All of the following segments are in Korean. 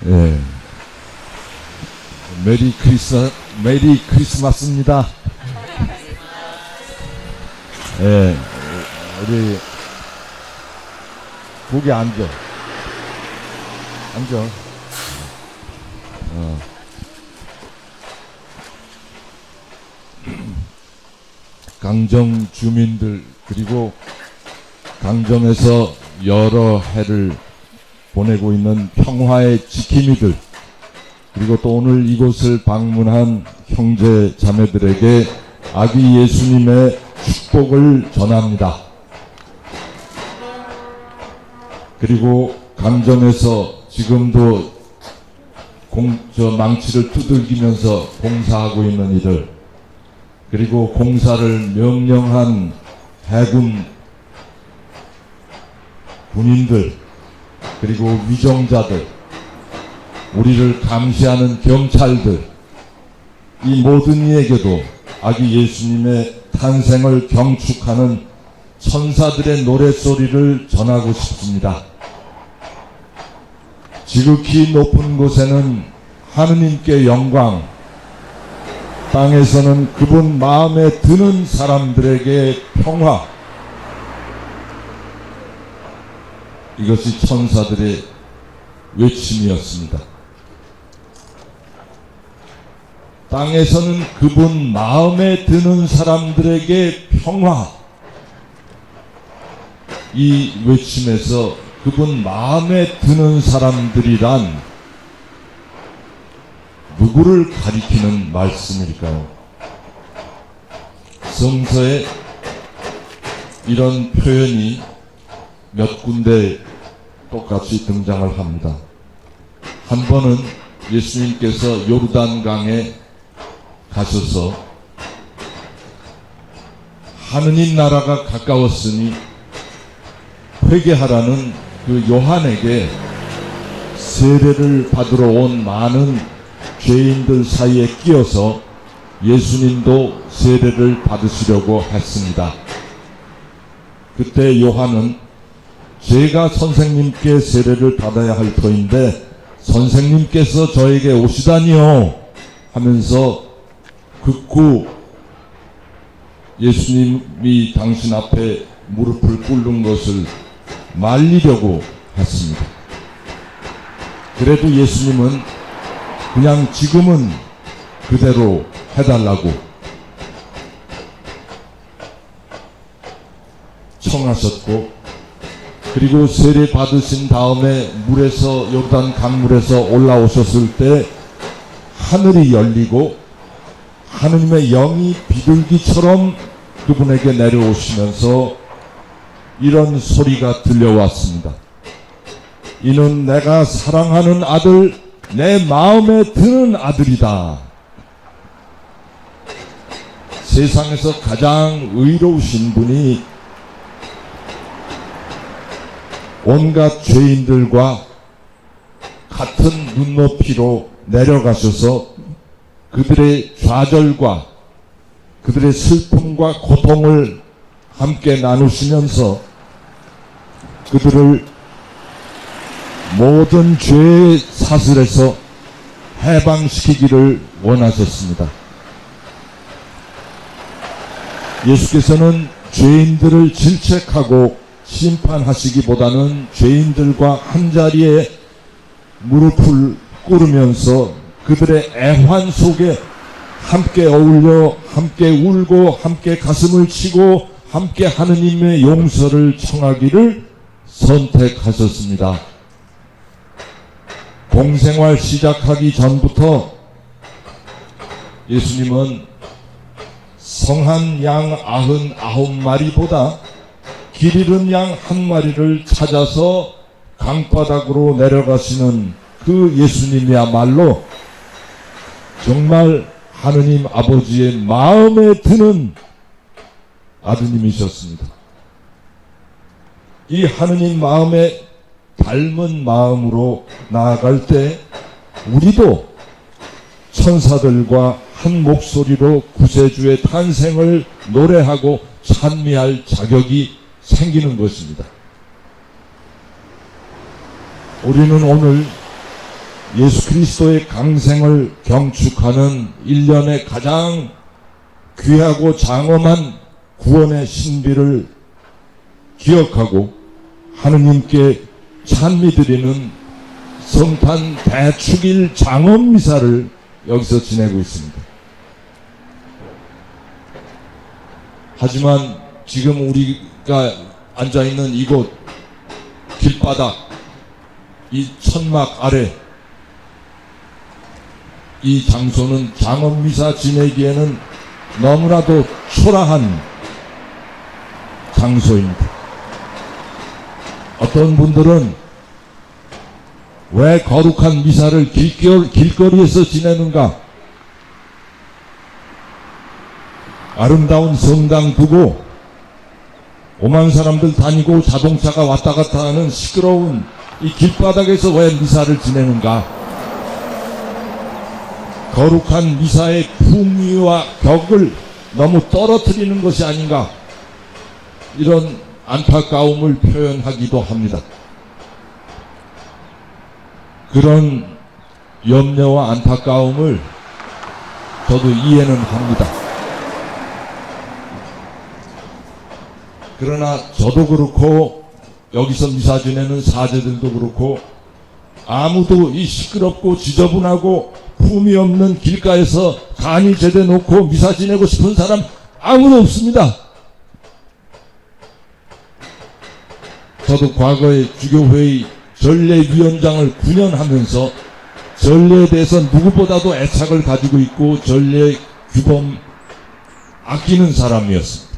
예. 메리 크리스마스입니다. 예. 우리, 거기 앉아. 강정 주민들, 그리고 강정에서 여러 해를 보내고 있는 평화의 지킴이들, 그리고 또 오늘 이곳을 방문한 형제 자매들에게 아기 예수님의 축복을 전합니다. 그리고 강정에서 지금도 망치를 두들기면서 공사하고 있는 이들, 그리고 공사를 명령한 해군 군인들, 그리고 위정자들, 우리를 감시하는 경찰들, 이 모든 이에게도 아기 예수님의 탄생을 경축하는 천사들의 노랫소리를 전하고 싶습니다. 지극히 높은 곳에는 하느님께 영광, 땅에서는 그분 마음에 드는 사람들에게 평화. 이것이 천사들의 외침이었습니다. 땅에서는 그분 마음에 드는 사람들에게 평화. 이 외침에서 그분 마음에 드는 사람들이란 누구를 가리키는 말씀일까요? 성서에 이런 표현이 몇 군데 똑같이 등장을 합니다. 한 번은 예수님께서 요르단강에 가셔서 하느님 나라가 가까웠으니 회개하라는 그 요한에게 세례를 받으러 온 많은 죄인들 사이에 끼어서 예수님도 세례를 받으시려고 했습니다. 그때 요한은 제가 선생님께 세례를 받아야 할 터인데 선생님께서 저에게 오시다니요 하면서 극구 예수님이 당신 앞에 무릎을 꿇는 것을 말리려고 했습니다. 그래도 예수님은 그냥 지금은 그대로 해달라고 청하셨고, 그리고 세례 받으신 다음에 물에서, 요르단 강물에서 올라오셨을 때 하늘이 열리고 하느님의 영이 비둘기처럼 그분에게 내려오시면서 이런 소리가 들려왔습니다. 이는 내가 사랑하는 아들, 내 마음에 드는 아들이다. 세상에서 가장 의로우신 분이 온갖 죄인들과 같은 눈높이로 내려가셔서 그들의 좌절과 그들의 슬픔과 고통을 함께 나누시면서 그들을 모든 죄의 사슬에서 해방시키기를 원하셨습니다. 예수께서는 죄인들을 질책하고 심판하시기보다는 죄인들과 한자리에 무릎을 꿇으면서 그들의 애환 속에 함께 어울려 함께 울고 함께 가슴을 치고 함께 하느님의 용서를 청하기를 선택하셨습니다. 공생활 시작하기 전부터 예수님은 성한 양 99마리보다 길 잃은 양 1마리를 찾아서 강바닥으로 내려가시는 그 예수님이야말로 정말 하느님 아버지의 마음에 드는 아드님이셨습니다. 이 하느님 마음에 닮은 마음으로 나아갈 때 우리도 천사들과 한 목소리로 구세주의 탄생을 노래하고 찬미할 자격이 생기는 것입니다. 우리는 오늘 예수 그리스도의 강생을 경축하는 1년의 가장 귀하고 장엄한 구원의 신비를 기억하고 하느님께 찬미드리는 성탄 대축일 장엄 미사를 여기서 지내고 있습니다. 하지만 지금 우리가 앉아있는 이곳 길바닥 이 천막 아래 이 장소는 장엄 미사 지내기에는 너무나도 초라한 장소입니다. 어떤 분들은 왜 거룩한 미사를 길거리에서 지내는가? 아름다운 성당 두고 오만 사람들 다니고 자동차가 왔다 갔다 하는 시끄러운 이 길바닥에서 왜 미사를 지내는가? 거룩한 미사의 풍미와 격을 너무 떨어뜨리는 것이 아닌가? 이런 안타까움을 표현하기도 합니다. 그런 염려와 안타까움을 저도 이해는 합니다. 그러나 저도 그렇고 여기서 미사 지내는 사제들도 그렇고 아무도 이 시끄럽고 지저분하고 품이 없는 길가에서 간이 제대 놓고 미사 지내고 싶은 사람 아무도 없습니다. 저도 과거에 주교회의 전례위원장을 9년 하면서 전례에 대해서 누구보다도 애착을 가지고 있고 전례 규범 아끼는 사람이었습니다.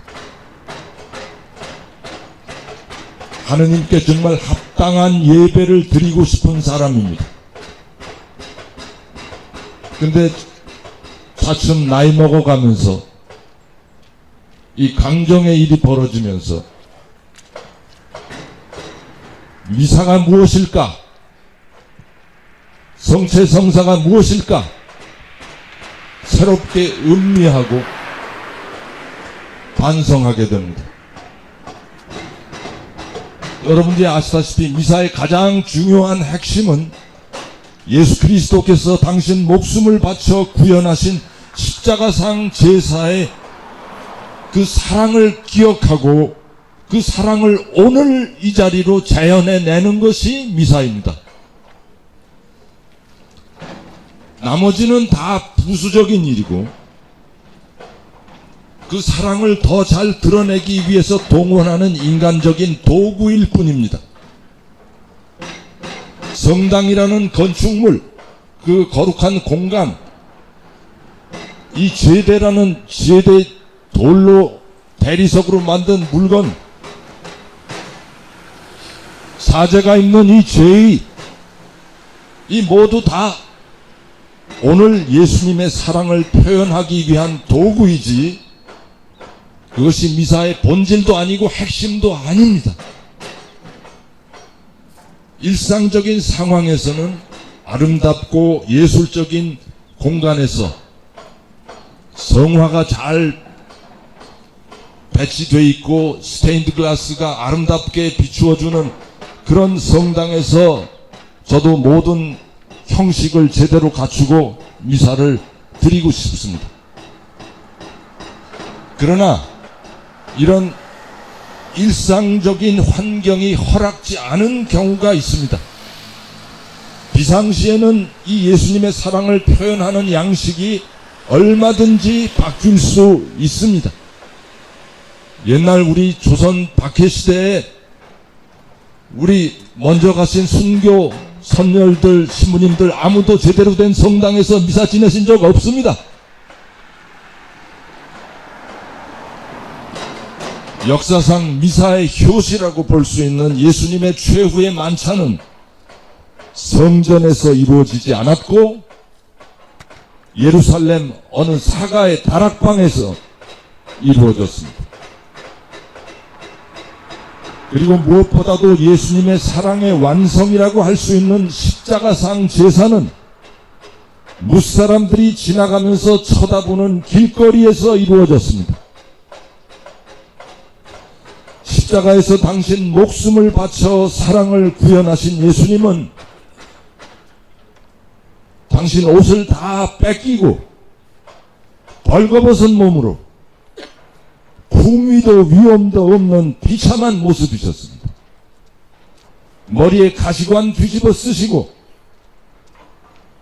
하느님께 정말 합당한 예배를 드리고 싶은 사람입니다. 근데 차츰 나이 먹어가면서 이 강정의 일이 벌어지면서 미사가 무엇일까? 성체성사가 무엇일까? 새롭게 음미하고 반성하게 됩니다. 여러분들이 아시다시피 미사의 가장 중요한 핵심은 예수 그리스도께서 당신 목숨을 바쳐 구현하신 십자가상 제사의 그 사랑을 기억하고 그 사랑을 오늘 이 자리로 재현해내는 것이 미사입니다. 나머지는 다 부수적인 일이고 그 사랑을 더 잘 드러내기 위해서 동원하는 인간적인 도구일 뿐입니다. 성당이라는 건축물, 그 거룩한 공간, 이 제대라는 제대 돌로 대리석으로 만든 물건, 사제가 입는 이 제의, 이 모두 다 오늘 예수님의 사랑을 표현하기 위한 도구이지 그것이 미사의 본질도 아니고 핵심도 아닙니다. 일상적인 상황에서는 아름답고 예술적인 공간에서 성화가 잘 배치되어 있고 스테인드 글라스가 아름답게 비추어주는 그런 성당에서 저도 모든 형식을 제대로 갖추고 미사를 드리고 싶습니다. 그러나 이런 일상적인 환경이 허락지 않은 경우가 있습니다. 비상시에는 이 예수님의 사랑을 표현하는 양식이 얼마든지 바뀔 수 있습니다. 옛날 우리 조선 박해시대에 우리 먼저 가신 순교 선열들, 신부님들 아무도 제대로 된 성당에서 미사 지내신 적 없습니다. 역사상 미사의 효시라고 볼 수 있는 예수님의 최후의 만찬은 성전에서 이루어지지 않았고 예루살렘 어느 사가의 다락방에서 이루어졌습니다. 그리고 무엇보다도 예수님의 사랑의 완성이라고 할 수 있는 십자가상 제사는 무사람들이 지나가면서 쳐다보는 길거리에서 이루어졌습니다. 십자가에서 당신 목숨을 바쳐 사랑을 구현하신 예수님은 당신 옷을 다 뺏기고 벌거벗은 몸으로 궁위도 위엄도 없는 비참한 모습이셨습니다. 머리에 가시관 뒤집어 쓰시고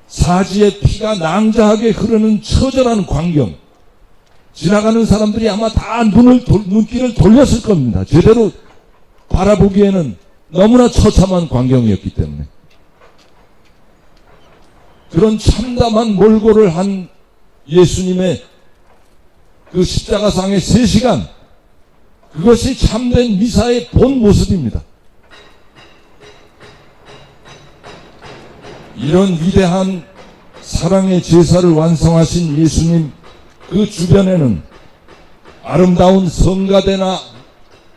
사지의 피가 낭자하게 흐르는 처절한 광경. 지나가는 사람들이 아마 다 눈길을 돌렸을 겁니다. 제대로 바라보기에는 너무나 처참한 광경이었기 때문에. 그런 참담한 몰골을 한 예수님의 그 십자가상의 3시간, 그것이 참된 미사의 본 모습입니다. 이런 위대한 사랑의 제사를 완성하신 예수님, 그 주변에는 아름다운 성가대나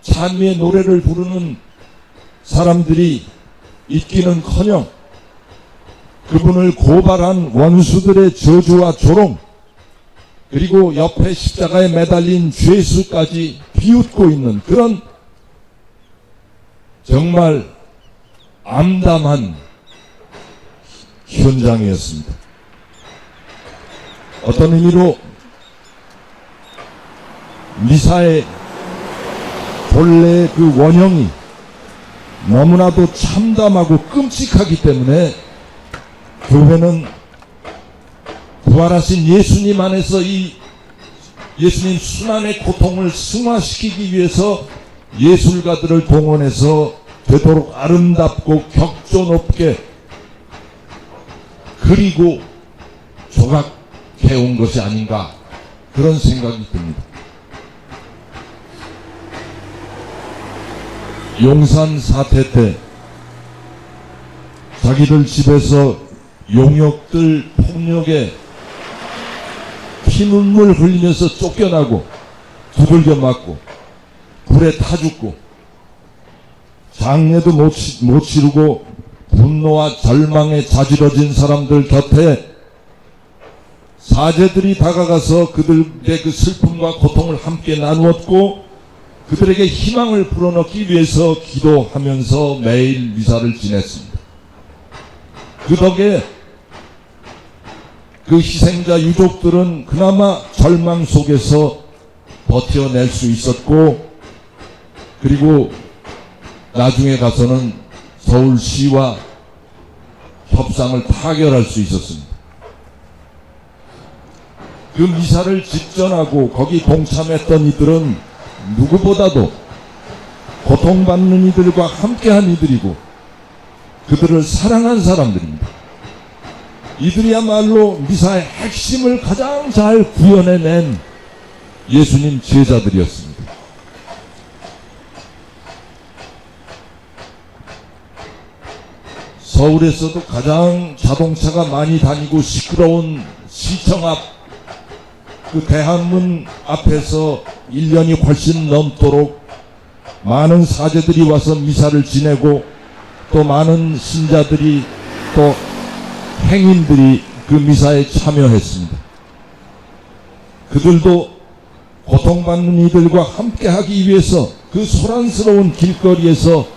찬미의 노래를 부르는 사람들이 있기는커녕 그분을 고발한 원수들의 저주와 조롱, 그리고 옆에 십자가에 매달린 죄수까지 비웃고 있는 그런 정말 암담한 현장이었습니다. 어떤 의미로 미사의 본래의 그 원형이 너무나도 참담하고 끔찍하기 때문에 교회는 부활하신 예수님 안에서 이 예수님 순환의 고통을 승화시키기 위해서 예술가들을 동원해서 되도록 아름답고 격조 높게 그리고 조각해 온 것이 아닌가, 그런 생각이 듭니다. 용산 사태 때 자기들 집에서 용역들 폭력에 피눈물 흘리면서 쫓겨나고 두들겨 맞고 불에 타 죽고 장례도 못 치르고 분노와 절망에 자지러진 사람들 곁에 사제들이 다가가서 그들의 그 슬픔과 고통을 함께 나누었고 그들에게 희망을 불어넣기 위해서 기도하면서 매일 미사를 지냈습니다. 그 덕에 그 희생자 유족들은 그나마 절망 속에서 버텨낼 수 있었고, 그리고 나중에 가서는 서울시와 협상을 타결할 수 있었습니다. 그 미사를 집전하고 거기 동참했던 이들은 누구보다도 고통받는 이들과 함께한 이들이고 그들을 사랑한 사람들입니다. 이들이야말로 미사의 핵심을 가장 잘 구현해낸 예수님 제자들이었습니다. 서울에서도 가장 자동차가 많이 다니고 시끄러운 시청 앞 그 대한문 앞에서 1년이 훨씬 넘도록 많은 사제들이 와서 미사를 지내고 또 많은 신자들이 또 행인들이 그 미사에 참여했습니다. 그들도 고통받는 이들과 함께하기 위해서 그 소란스러운 길거리에서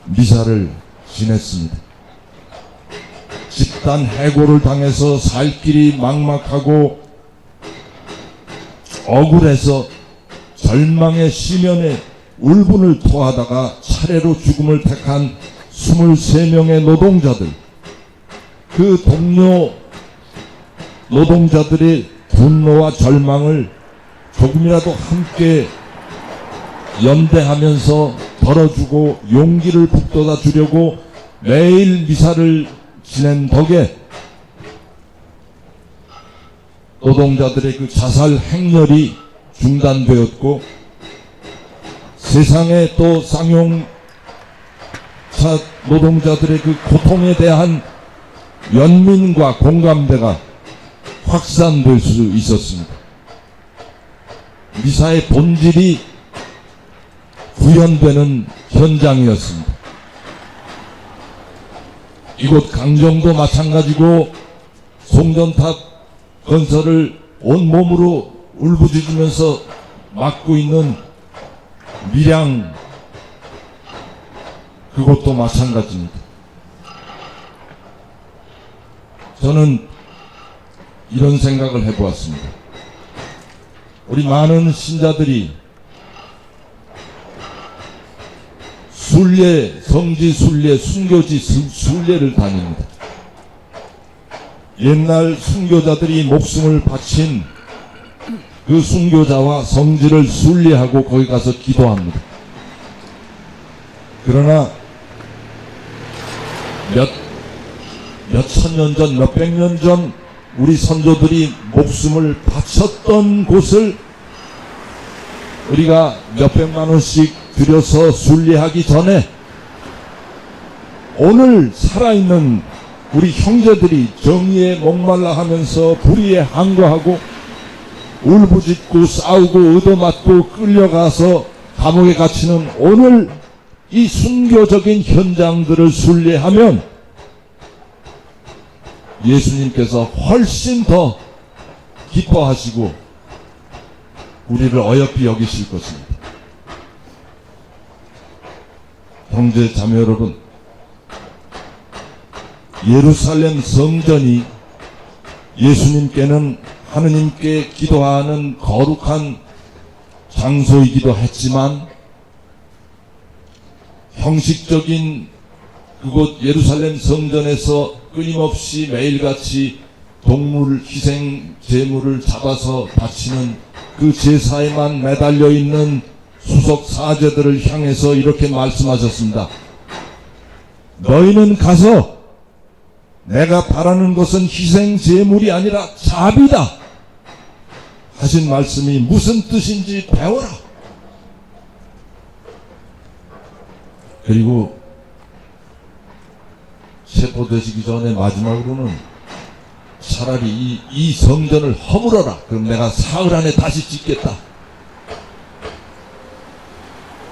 미사를 지냈습니다. 집단 해고를 당해서 살 길이 막막하고 억울해서 절망의 시면에 울분을 토하다가 차례로 죽음을 택한 23명의 노동자들, 그 동료 노동자들의 분노와 절망을 조금이라도 함께 연대하면서 덜어주고 용기를 북돋아 주려고 매일 미사를 지낸 덕에 노동자들의 그 자살 행렬이 중단되었고 세상에 또 쌍용차 노동자들의 그 고통에 대한 연민과 공감대가 확산될 수 있었습니다. 미사의 본질이 구현되는 현장이었습니다. 이곳 강정도 마찬가지고 송전탑 건설을 온몸으로 울부짖으면서 막고 있는 밀양, 그것도 마찬가지입니다. 저는 이런 생각을 해보았습니다. 우리 많은 신자들이 순례, 성지 순례, 순교지 순례를 다닙니다. 옛날 순교자들이 목숨을 바친 그 순교자와 성지를 순례하고 거기 가서 기도합니다. 그러나 몇 천년 전, 몇 백 년 전 우리 선조들이 목숨을 바쳤던 곳을 우리가 몇백만 원씩 들여서 순례하기 전에 오늘 살아있는 우리 형제들이 정의에 목말라 하면서 불의에 항거하고 울부짖고 싸우고 얻어맞고 끌려가서 감옥에 갇히는 오늘 이 순교적인 현장들을 순례하면 예수님께서 훨씬 더 기뻐하시고 우리를 어여삐 여기실 것입니다. 형제 자매 여러분, 예루살렘 성전이 예수님께는 하느님께 기도하는 거룩한 장소이기도 했지만 형식적인 그곳 예루살렘 성전에서 끊임없이 매일같이 동물 희생 제물을 잡아서 바치는 그 제사에만 매달려 있는 수석 사제들을 향해서 이렇게 말씀하셨습니다. 너희는 가서 내가 바라는 것은 희생 제물이 아니라 자비다 하신 말씀이 무슨 뜻인지 배워라. 그리고 체포되시기 전에 마지막으로는 차라리 이 성전을 허물어라. 그럼 내가 사흘 안에 다시 짓겠다.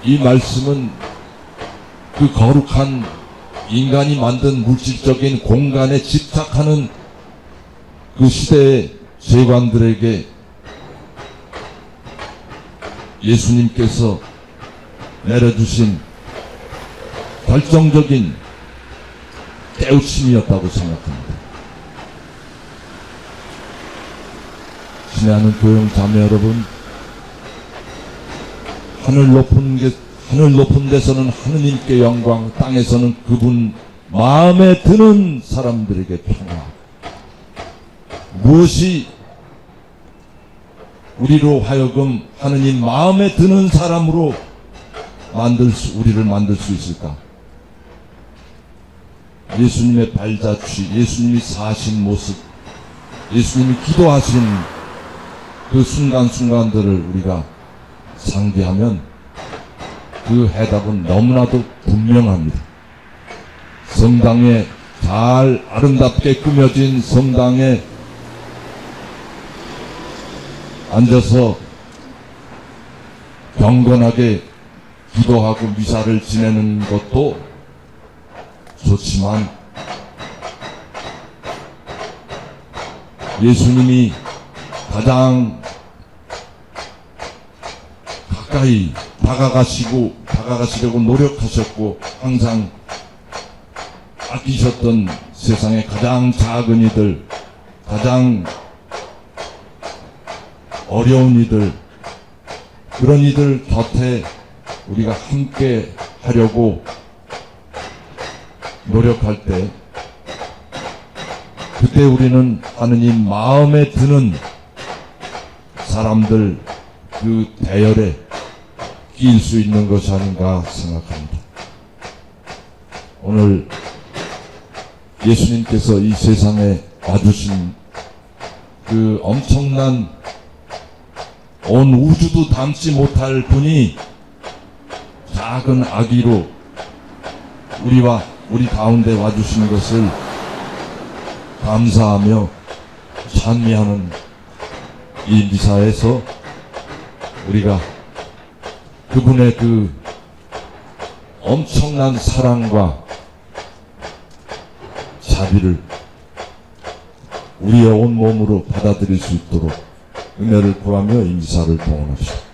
이 말씀은 그 거룩한 인간이 만든 물질적인 공간에 집착하는 그 시대의 죄관들에게 예수님께서 내려주신 결정적인 깨우침이었다고 생각합니다. 친애하는 교영 자매 여러분, 하늘 높은 데서는 하느님께 영광, 땅에서는 그분 마음에 드는 사람들에게 평화. 무엇이 우리로 하여금 하느님 마음에 드는 사람으로 우리를 만들 수 있을까? 예수님의 발자취, 예수님이 사신 모습, 예수님이 기도하신 그 순간순간들을 우리가 상기하면 그 해답은 너무나도 분명합니다. 성당에 잘 아름답게 꾸며진 성당에 앉아서 경건하게 기도하고 미사를 지내는 것도 좋지만 예수님이 가장 가까이 다가가시려고 노력하셨고 항상 아끼셨던 세상의 가장 작은 이들, 가장 어려운 이들, 그런 이들 곁에 우리가 함께 하려고 노력할 때 그때 우리는 하느님 마음에 드는 사람들 그 대열에 끼일 수 있는 것이 아닌가 생각합니다. 오늘 예수님께서 이 세상에 와주신 그 엄청난 온 우주도 담지 못할 분이 작은 아기로 우리 가운데 와주신 것을 감사하며 찬미하는 이 미사에서 우리가 그분의 그 엄청난 사랑과 자비를 우리의 온 몸으로 받아들일 수 있도록 은혜를 구하며 이 미사를 봉헌합시다.